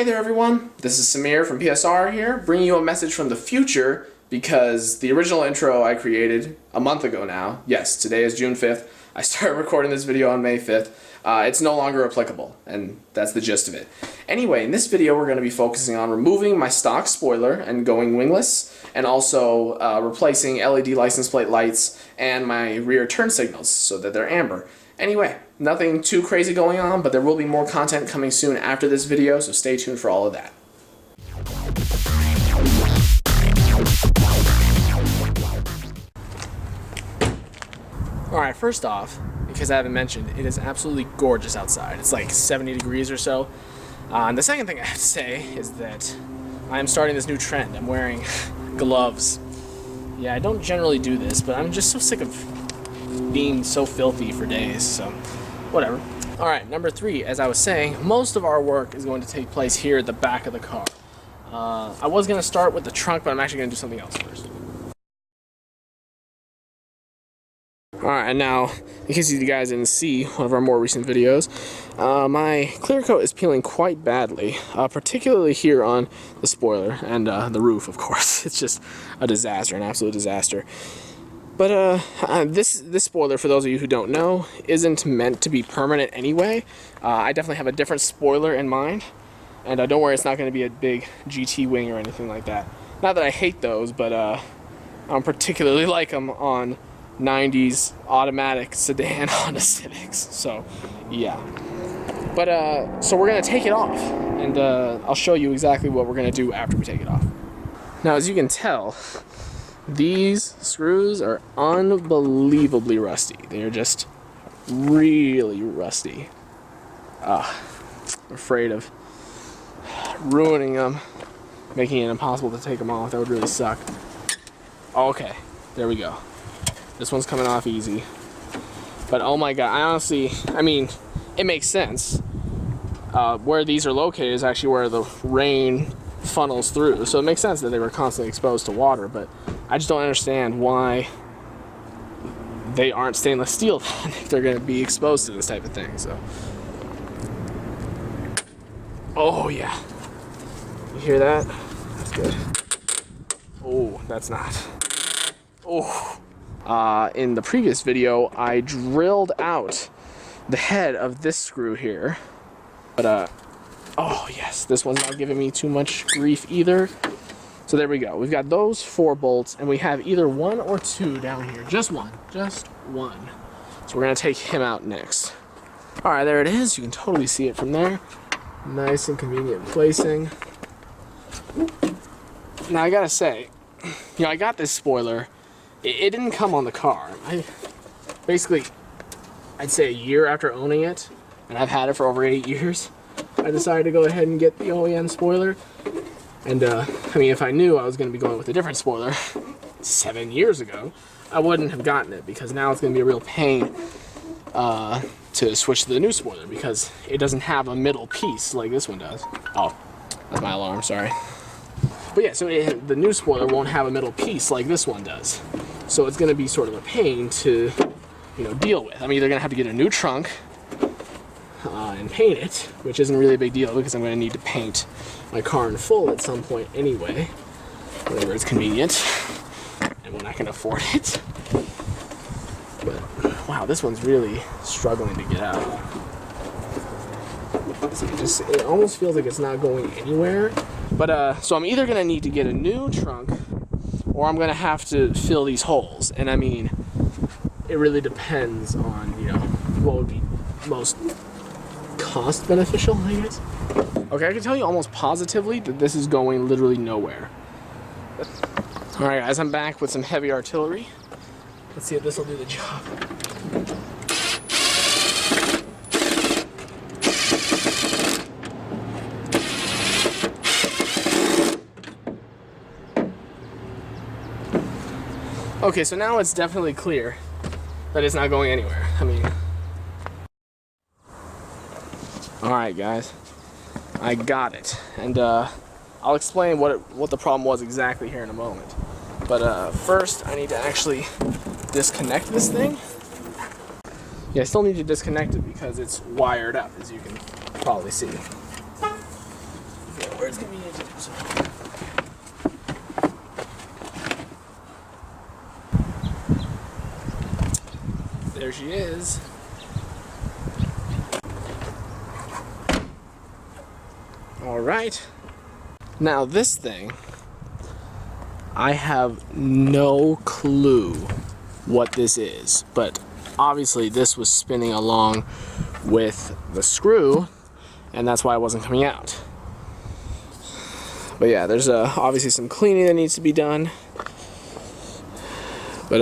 Hey there everyone, this is Samir from PSR here, bringing you a message from the future because the original intro I created a month ago now, yes, today is June 5th, I started recording this video on May 5th, it's no longer applicable, and that's the gist of it. Anyway, in this video we're going to be focusing on removing my stock spoiler and going wingless, and also replacing LED license plate lights and my rear turn signals so that they're amber. Anyway, nothing too crazy going on, but there will be more content coming soon after this video, so stay tuned for all of that. Alright, first off, because I haven't mentioned, it is absolutely gorgeous outside. It's like 70 degrees or so. And the second thing I have to say is that I am starting this new trend. I'm wearing gloves. Yeah, I don't generally do this, but I'm just so sick of being so filthy for days, so whatever. Alright, number 3, as I was saying, most of our work is going to take place here at the back of the car. I was going to start with the trunk, but I'm actually going to do something else first. Alright, and now, in case you guys didn't see one of our more recent videos, my clear coat is peeling quite badly, particularly here on the spoiler and the roof, of course. It's just a disaster, an absolute disaster. But this spoiler, for those of you who don't know, isn't meant to be permanent anyway. I definitely have a different spoiler in mind, and don't worry, it's not going to be a big GT wing or anything like that. Not that I hate those, but I don't particularly like them on 90s automatic sedan Honda Civics. So, yeah. But so we're going to take it off, and I'll show you exactly what we're going to do after we take it off. Now, as you can tell, these screws are unbelievably rusty. They're just really rusty. I'm afraid of ruining them, making it impossible to take them off. That would really suck. Okay, there we go. This one's coming off easy. But oh my god, I mean, it makes sense. Where these are located is actually where the rain funnels through, so it makes sense that they were constantly exposed to water, but I just don't understand why they aren't stainless steel then if they're going to be exposed to this type of thing. So, oh yeah, you hear that? That's good. Oh, that's not. Oh, in the previous video I drilled out the head of this screw here, but oh yes, this one's not giving me too much grief either. So there we go. We've got those 4 bolts, and we have either 1 or 2 down here. Just one. Just one. So we're going to take him out next. Alright, there it is. You can totally see it from there. Nice and convenient placing. Now I gotta say, you know, I got this spoiler. It didn't come on the car. Basically, I'd say a year after owning it, and I've had it for over 8 years, I decided to go ahead and get the OEM spoiler. And, I mean, if I knew I was going to be going with a different spoiler 7 years ago, I wouldn't have gotten it, because now it's going to be a real pain to switch to the new spoiler, because it doesn't have a middle piece like this one does. Oh, that's my alarm, sorry. But yeah, so the new spoiler won't have a middle piece like this one does. So it's going to be sort of a pain to, you know, deal with. I'm either going to have to get a new trunk and paint it, which isn't really a big deal because I'm going to need to paint my car in full at some point anyway, whenever it's convenient and when I can afford it. But wow, this one's really struggling to get out. It almost feels like it's not going anywhere. But so I'm either going to need to get a new trunk, or I'm going to have to fill these holes. And I mean, it really depends on, you know, what would be most cost beneficial, I guess. Okay, I can tell you almost positively that this is going literally nowhere. Alright guys, I'm back with some heavy artillery. Let's see if this will do the job. Okay, so now it's definitely clear that it's not going anywhere. I mean, alright guys, I got it, and I'll explain what the problem was exactly here in a moment. But first, I need to actually disconnect this thing. Yeah, I still need to disconnect it because it's wired up, as you can probably see. there she is. Alright. Now this thing, I have no clue what this is, but obviously this was spinning along with the screw, and that's why it wasn't coming out. But yeah, there's obviously some cleaning that needs to be done. But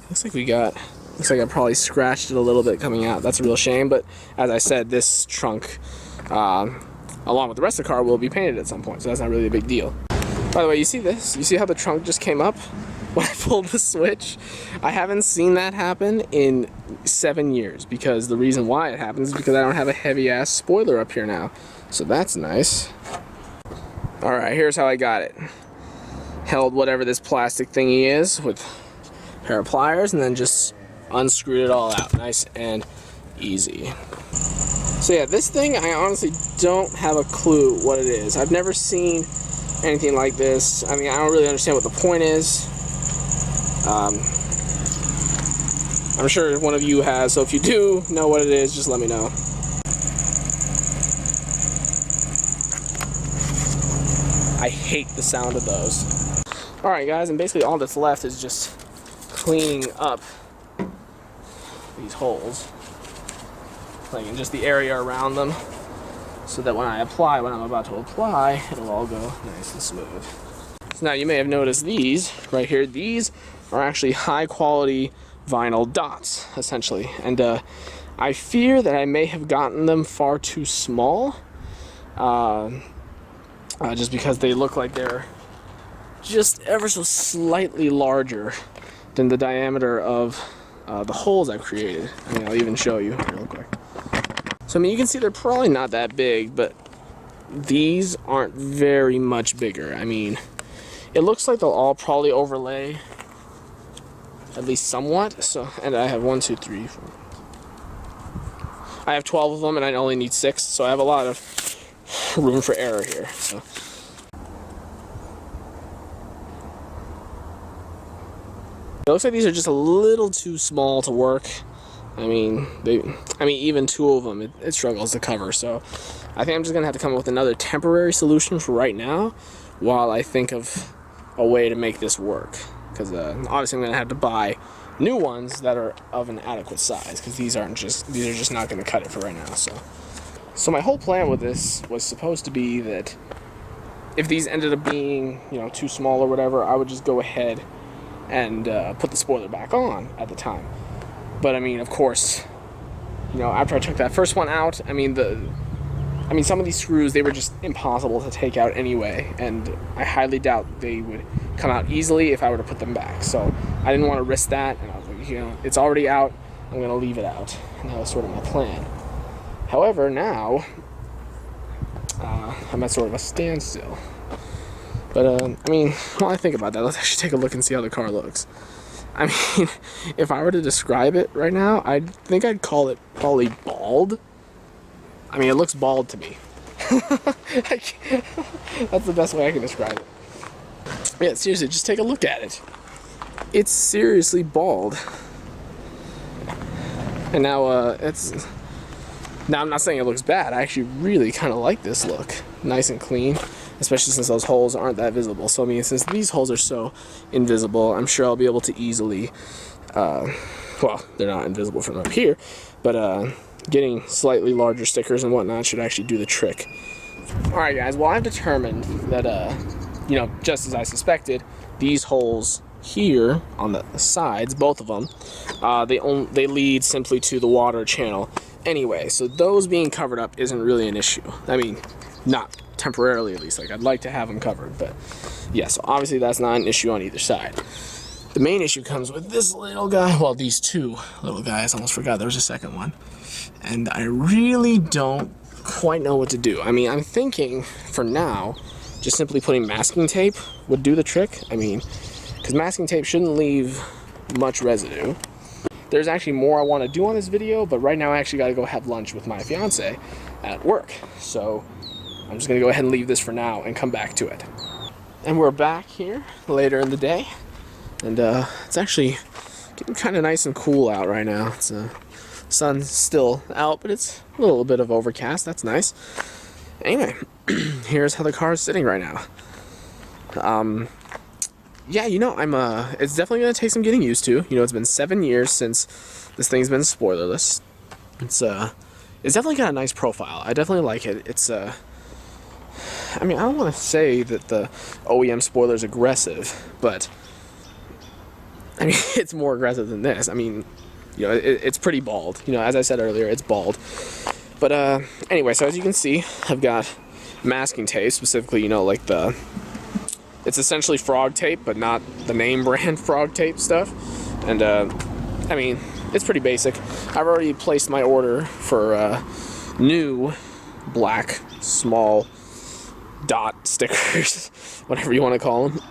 looks like I probably scratched it a little bit coming out. That's a real shame, but as I said, this trunk, along with the rest of the car, will be painted at some point, so that's not really a big deal. By the way, you see this? You see how the trunk just came up when I pulled the switch? I haven't seen that happen in 7 years, because the reason why it happens is because I don't have a heavy-ass spoiler up here now. So that's nice. Alright, here's how I got it. Held whatever this plastic thingy is with a pair of pliers, and then just unscrewed it all out. Nice and easy. So yeah, this thing, I honestly don't have a clue what it is. I've never seen anything like this. I mean, I don't really understand what the point is. I'm sure one of you has, so if you do know what it is, just let me know. I hate the sound of those. Alright guys, and basically all that's left is just cleaning up these holes, like in just the area around them, so that when I'm about to apply, it'll all go nice and smooth. So now you may have noticed these right here. These are actually high quality vinyl dots, essentially, and I fear that I may have gotten them far too small, just because they look like they're just ever so slightly larger than the diameter of the holes I've created. I mean, I'll even show you real quick. So I mean, you can see they're probably not that big, but these aren't very much bigger. I mean, it looks like they'll all probably overlay at least somewhat. So, and I have 1, 2, 3, 4. I have 12 of them, and I only need 6, so I have a lot of room for error here. So. It looks like these are just a little too small to work. I mean, even 2 of them, it struggles to cover. So I think I'm just gonna have to come up with another temporary solution for right now, while I think of a way to make this work. Because obviously I'm gonna have to buy new ones that are of an adequate size, because these are just not gonna cut it for right now. So my whole plan with this was supposed to be that if these ended up being, you know, too small or whatever, I would just go ahead and put the spoiler back on at the time. But I mean, of course, you know, after I took that first one out, I mean some of these screws, they were just impossible to take out anyway, and I highly doubt they would come out easily if I were to put them back. So I didn't want to risk that, and I was like, you know, it's already out, I'm gonna leave it out. And that was sort of my plan. However, now I'm at sort of a standstill. But I mean, while I think about that, let's actually take a look and see how the car looks. I mean, if I were to describe it right now, I think I'd call it probably bald. I mean, it looks bald to me. That's the best way I can describe it. Yeah, seriously, just take a look at it. It's seriously bald. And now, now I'm not saying it looks bad. I actually really kind of like this look. Nice and clean. Especially since those holes aren't that visible. So I mean, since these holes are so invisible, I'm sure I'll be able to easily, well, they're not invisible from up here, but getting slightly larger stickers and whatnot should actually do the trick. Alright guys, well I've determined that, you know, just as I suspected, these holes here on the sides, both of them, they lead simply to the water channel anyway. So those being covered up isn't really an issue. I mean, not temporarily at least. Like, I'd like to have them covered, but yeah, so obviously that's not an issue on either side. The main issue comes with this little guy. Well, these 2 little guys. I almost forgot there was a second one, and I really don't quite know what to do. I mean, I'm thinking for now just simply putting masking tape would do the trick. I mean, because masking tape shouldn't leave much residue. There's actually more I want to do on this video, but right now I actually got to go have lunch with my fiance at work, so I'm just going to go ahead and leave this for now and come back to it. And we're back here later in the day, and it's actually Getting kind of nice and cool out right now. It's sun's still out, but it's a little bit of overcast. That's nice. Anyway, here's how the car is sitting right now. Yeah, you know, it's definitely gonna take some getting used to. You know, it's been 7 years since this thing's been spoilerless. It's definitely got a nice profile. I definitely like it. It's I mean, I don't want to say that the OEM spoiler is aggressive, but I mean, it's more aggressive than this. I mean, you know, it's pretty bald. You know, as I said earlier, it's bald. But anyway, so as you can see, I've got masking tape, specifically, you know, like it's essentially frog tape, but not the name brand frog tape stuff. And I mean, it's pretty basic. I've already placed my order for new black small dot stickers, whatever you want to call them.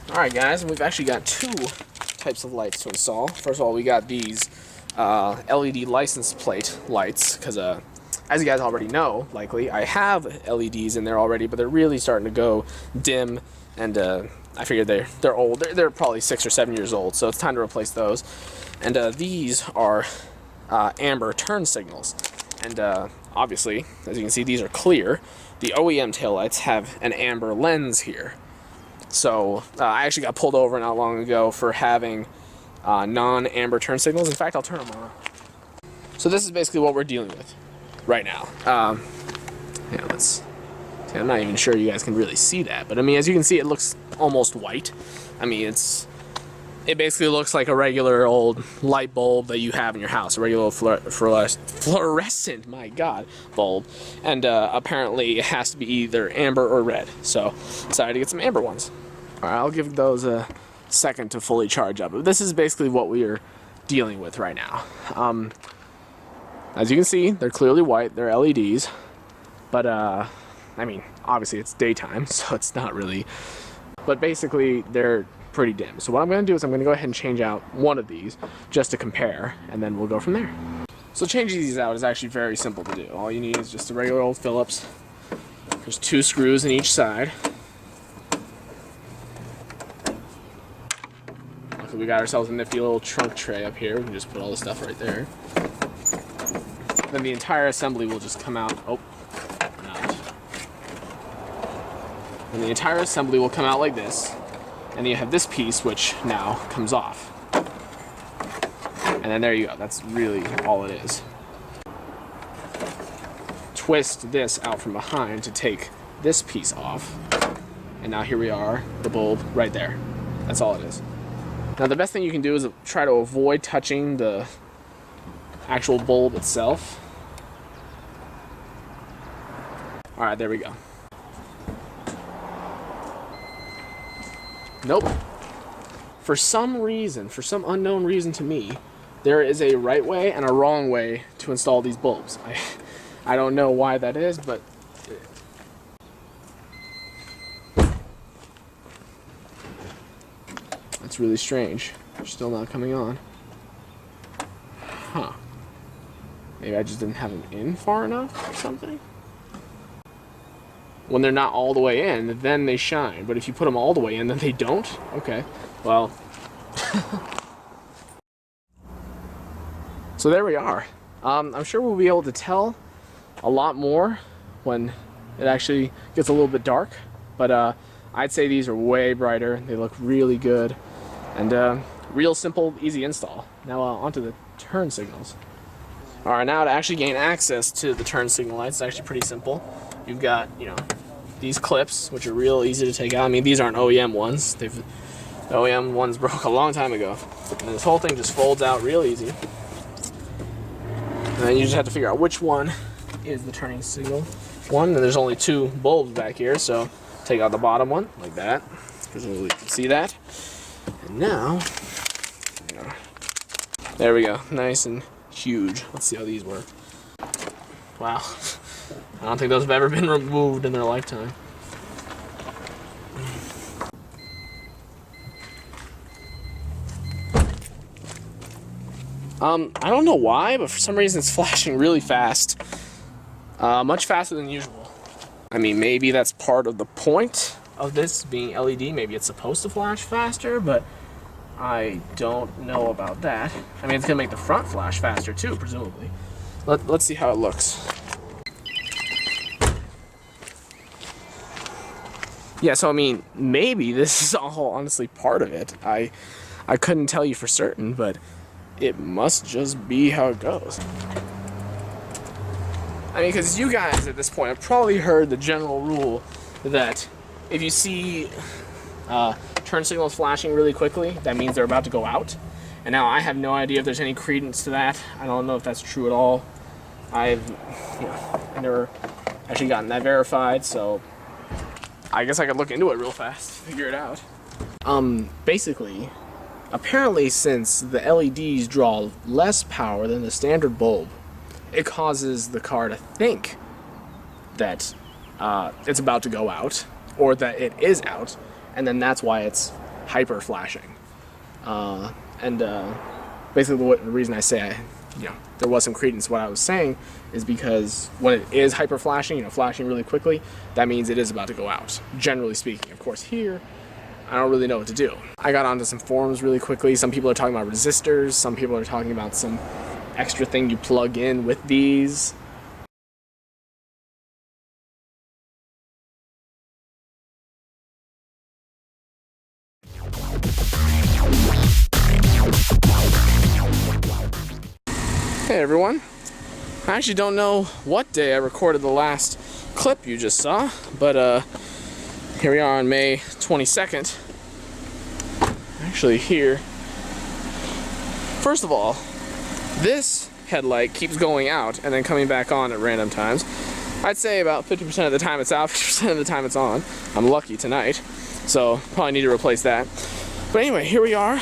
Alright guys, and we've actually got two types of lights to install. First of all, we got these LED license plate lights, because as you guys already know, likely, I have LEDs in there already, but they're really starting to go dim, and I figured they're old. They're probably 6 or 7 years old, so it's time to replace those. And these are amber turn signals, and obviously, as you can see, these are clear. The OEM taillights have an amber lens here. So I actually got pulled over not long ago for having non-amber turn signals. In fact, I'll turn them on. So this is basically what we're dealing with right now. Yeah, I'm not even sure you guys can really see that, but I mean, as you can see, it looks almost white. I mean, it basically looks like a regular old light bulb that you have in your house, a regular fluorescent, my God, bulb. And apparently it has to be either amber or red. So decided to get some amber ones. All right, I'll give those a second to fully charge up. But this is basically what we are dealing with right now. As you can see, they're clearly white. They're LEDs. But, I mean, obviously it's daytime, so it's not really. But basically, they're pretty dim. So what I'm going to do is I'm going to go ahead and change out one of these just to compare, and then we'll go from there. So changing these out is actually very simple to do. All you need is just a regular old Phillips. There's 2 screws in each side. Luckily we got ourselves a nifty little trunk tray up here. We can just put all the stuff right there. Then the entire assembly will just come out. Oh, not. And the entire assembly will come out like this. And then you have this piece, which now comes off. And then there you go. That's really all it is. Twist this out from behind to take this piece off. And now here we are, the bulb right there. That's all it is. Now the best thing you can do is try to avoid touching the actual bulb itself. All right, there we go. Nope. For some reason, for some unknown reason to me, there is a right way and a wrong way to install these bulbs. I don't know why that is, but that's really strange. They're still not coming on. Huh. Maybe I just didn't have them in far enough or something? When they're not all the way in, then they shine. But if you put them all the way in, then they don't? Okay. Well. So there we are. I'm sure we'll be able to tell a lot more when it actually gets a little bit dark. But I'd say these are way brighter. They look really good. And real simple, easy install. Now onto the turn signals. Alright, now to actually gain access to the turn signal lights, it's actually pretty simple. You've got, you know, these clips, which are real easy to take out. I mean, these aren't OEM ones. The OEM ones broke a long time ago. And this whole thing just folds out real easy. And then you just have to figure out which one is the turning signal one. And there's only 2 bulbs back here, so take out the bottom one, like that. Presumably you can see that. And now, there we go. Nice and huge. Let's see how these work. Wow. I don't think those have ever been removed in their lifetime. I don't know why, but for some reason it's flashing really fast. much faster than usual. I mean, maybe that's part of the point of this being LED. Maybe it's supposed to flash faster, but I don't know about that. I mean, it's gonna make the front flash faster too, presumably. Let's see how it looks. Yeah, so I mean, maybe this is all honestly part of it. I couldn't tell you for certain, but it must just be how it goes. I mean, because you guys at this point have probably heard the general rule that if you see turn signals flashing really quickly, that means they're about to go out. And now I have no idea if there's any credence to that. I don't know if that's true at all. I've never actually gotten that verified, so I guess I could look into it real fast, figure it out. Basically, apparently since the LEDs draw less power than the standard bulb, it causes the car to think that it's about to go out, or that it is out, and then that's why it's hyper flashing. Basically the reason I say there was some credence to what I was saying is because when it is hyper flashing, flashing really quickly, that means it is about to go out, generally speaking. Of course, here, I don't really know what to do. I got onto some forums really quickly. Some people are talking about resistors, some people are talking about some extra thing you plug in with these. Hey everyone, I actually don't know what day I recorded the last clip you just saw, but here we are on May 22nd. Actually here, first of all, this headlight keeps going out and then coming back on at random times. I'd say about 50% of the time it's out, 50% of the time it's on. I'm lucky tonight, so probably need to replace that. But anyway, here we are.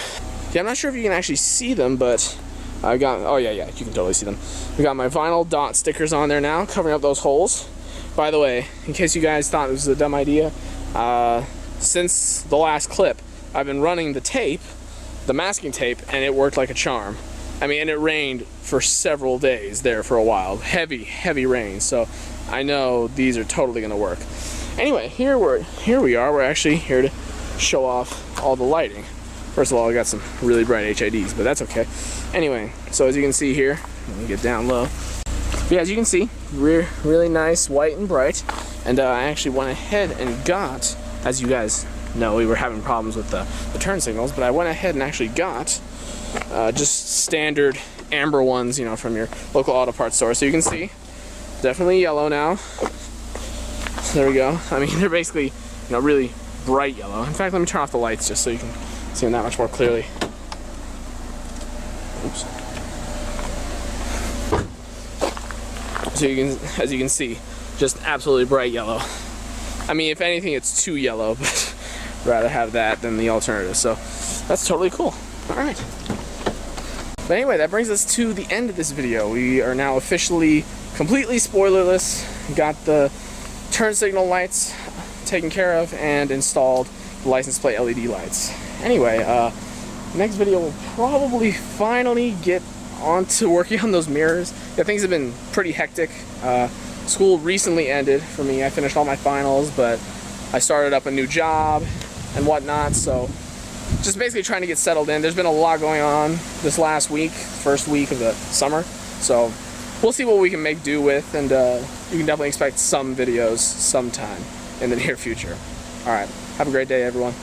Yeah, I'm not sure if you can actually see them, but I've got, oh yeah, you can totally see them. We got my vinyl dot stickers on there now, covering up those holes. By the way, in case you guys thought this was a dumb idea, since the last clip, I've been running the tape, the masking tape, and it worked like a charm. I mean, and it rained for several days there for a while. Heavy rain, so I know these are totally gonna work. Anyway, here we are. We're actually here to show off all the lighting. First of all, I got some really bright HIDs, but that's okay. Anyway, so as you can see here, let me get down low. But yeah, as you can see, we're really nice, white and bright. And I actually went ahead and got, as you guys know, we were having problems with the turn signals, but I went ahead and actually got just standard amber ones, from your local auto parts store. So you can see, definitely yellow now. So there we go. I mean, they're basically, really bright yellow. In fact, let me turn off the lights just so you can see them that much more clearly. Oops. So as you can see, just absolutely bright yellow. I mean, if anything, it's too yellow, but I'd rather have that than the alternative. So that's totally cool. All right. But anyway, that brings us to the end of this video. We are now officially completely spoilerless. Got the turn signal lights taken care of and installed the license plate LED lights. Anyway, next video will probably finally get on to working on those mirrors. Yeah, things have been pretty hectic. School recently ended for me. I finished all my finals, but I started up a new job and whatnot, so just basically trying to get settled in. There's been a lot going on this last week, first week of the summer, so we'll see what we can make do with, and you can definitely expect some videos sometime in the near future. Alright, have a great day, everyone.